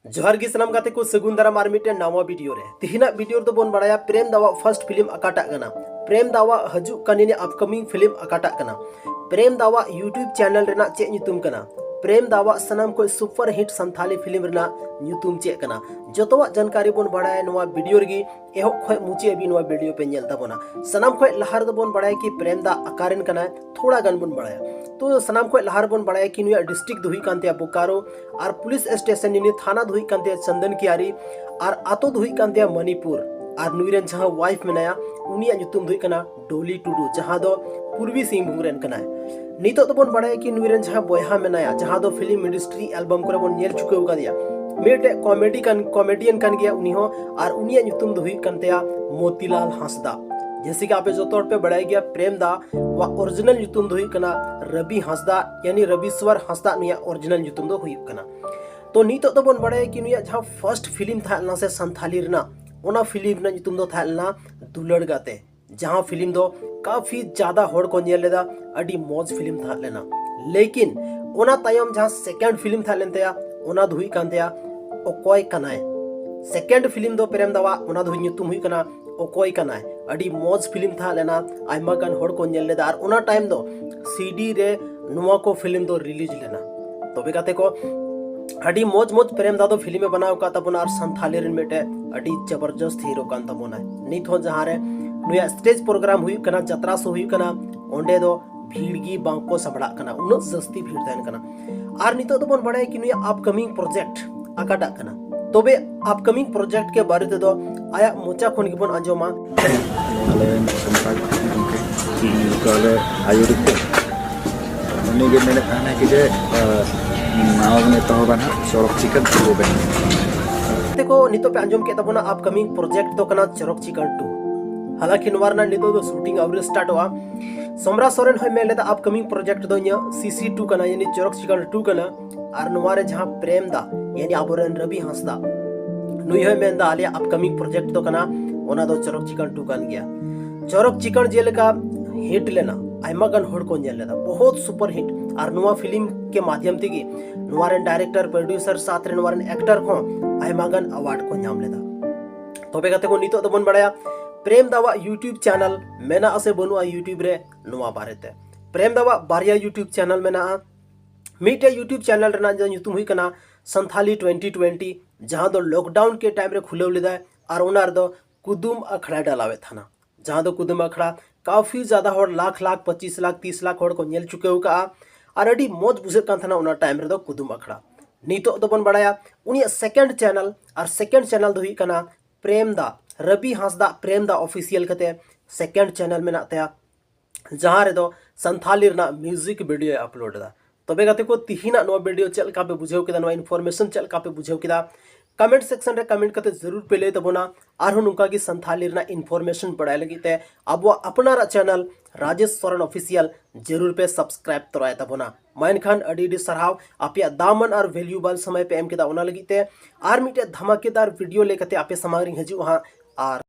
जोहार गी सनाम गाते को सगुन दाराम आर मिटे नवा वीडियो रे तिहिना वीडियो तो बोन बड़ाया प्रेम दावा फर्स्ट फिल्म अकाटा कना प्रेम दावा हजू कनिने अपकमिंग फिल्म अकाटा कना प्रेम दावा यूट्यूब चैनल रेना चे ᱧᱩᱛᱩᱢ कना प्रेम दावा सनाम को सुपर हिट संथाली फिल्म रेना ᱧᱩᱛᱩᱢ चे कना जतवा जानकारी बोन बड़ाया नवा वीडियो रगी एहो खय मुचे भी नवा वीडियो पे नेल ताबोना सनाम खय लहार दो बोन बड़ाया कि प्रेम दा अकारेन कना थोड़ा गन बोन बड़ाया तो सनाम खय लहार बोन बड़ाया कि नुया डिस्ट्रिक्ट दुही कांते बोकारो और पुलिस स्टेशन नि थाना दुही कांते चंदन कियारी और आतो दुही कांते मणिपुर और नुइरेन जहां वाइफ मेनाया उनिया ᱧᱩᱛᱩᱢ दुही कना डोली टुडू जहां दो पूर्वी सिंहभूम रेन कना नितो तो बोन बड़ाया कि नुइरेन जहां बोयहा मेनाया जहां दो फिल्म इंडस्ट्री एल्बम करे बोन नेल चुके होगा दिया मेटे कॉमेडियन कान गया उनी हो और उनिया ᱧᱩᱛᱩᱢ दुही कांतेया मोतीलाल हांसदा जैसे कि आपे जो तौर पे बढ़ाया गया प्रेम दा वा ओरिजिनल ᱧᱩᱛᱩᱢ दुही कना रवि हांसदा यानी रविश्वर हांसदा नुया ओरिजिनल ᱧᱩᱛᱩᱢ दो हुई कना तो नितो तो बोन बड़ाया कि नुया जहां फर्स्ट फिल्म था ना से संथाली रना ओना फिल्म ना ᱧᱩᱛᱩᱢ दो था ना दुलड़ गाते जहां फिल्म दो काफी ज्यादा होड़ को नेल लेदा अडी मौज फिल्म था लेना लेकिन ओना तायम जहां सेकंड फिल्म था लेनतेया ओना दुही कांतेया ओकोय कनाय सेकंड फिल्म दो प्रेम दावा ओना दुही ᱧᱩᱛᱩᱢ हुई कना ओकोय कनाय अडी मौज फिल्म था लेना आयमा गान होड़ को नेल लेदा और ओना टाइम दो सीडी रे नुआ को फिल्म दो रिलीज लेना तबे गाते को अडी मौज प्रेम दा दो फिल्म में बनाव का तबना और संथाली रेन मेटे अडी जबरदस्त हीरो कान तबना नित हो जहां रे नुया स्टेज प्रोग्राम हुई कना जत्रा सो हुई कना ओंडे दो भीड़गी बांको सबड़ा कना उन जस्ती भीड़ तहन कना और नितो तो बोन बड़ाय कि नुया अपकमिंग प्रोजेक्ट अकाटा कना तबे अपकमिंग प्रोजेक्ट के बारे दो आया मोचा खन गिबन आजोमा आले संपाद कि काले आयुर्वेद उन्हीं के मेरे खाने के जे मावने तो बना चौरक चिकन तो बन देखो नितो पे अंजम के तबना अपकमिंग प्रोजेक्ट तो कना चौरक चिकन 2 हालांकि नवारना नितो दो शूटिंग अवरे स्टार्ट हुआ समरा सोरेन होय मेले दा अपकमिंग प्रोजेक्ट दो न्या CC2 कना यानी चौरक चिकन 2 कना और नवारे जहां प्रेम दा यानी आबोरन रवि हांसदा नुई होय मेंदा आलिया अपकमिंग प्रोजेक्ट तो कना ओना दो चौरक चिकन 2 कान गया चौरक चिकन जेलका हिट लेना आयमा गन होड़ को नेल लेदा बहुत सुपर हिट और नुआ फिल्म के माध्यम तेगी नुआरन डायरेक्टर प्रोड्यूसर साथ रे नुआरन एक्टर को आयमा गन अवार्ड को नाम लेदा तबे गाते को नितो तो बन बड़ाया प्रेम दावा यूट्यूब चैनल मेना असे बनुआ यूट्यूब रे नुआ बारेते प्रेम दावा बारिया यूट्यूब चैनल मेना मीटे यूट्यूब चैनल रेना ᱧᱩᱛᱩᱢ हुई कना संथाली 2020 जहां दो लॉकडाउन के टाइम रे खुलेव लेदा और ओनार दो कुदुम अखड़ा डालावे थाना जहां दो कुदुम अखड़ा काफी ज्यादा होड़ लाख 25 लाख 30 लाख होड़ को नेल चुके होका और अडी मौज बुझे कान थाना ओना टाइम रे दो कुदुम अखड़ा नितो दो बन बड़ाया उनी सेकंड चैनल और सेकंड चैनल दो हुई कना प्रेम दा रवि हांसदा प्रेम दा ऑफिशियल कते सेकंड चैनल में नातया जहां रे दो संथाली रना म्यूजिक वीडियो अपलोड दा तबे गाते को तिहिना नो वीडियो चल का पे बुझेव केदा नो इन्फॉर्मेशन चल का पे बुझेव केदा कमेंट सेक्शन रे कमेंट करते जरूर पे ले तबोना आरो नुका की संथाली रना इन्फॉर्मेशन पढ़ाई लगी ते अब अपना चैनल राजेश सोरेन ऑफिशियल जरूर पे सब्सक्राइब तराय तबोना मैन खान अडी सरहाव आपे दामन और वैल्यूबल समय पे एम केदा ओना लगी ते आर मिटे धमाकेदार वीडियो लेकते आपे समाग्री हजू हां और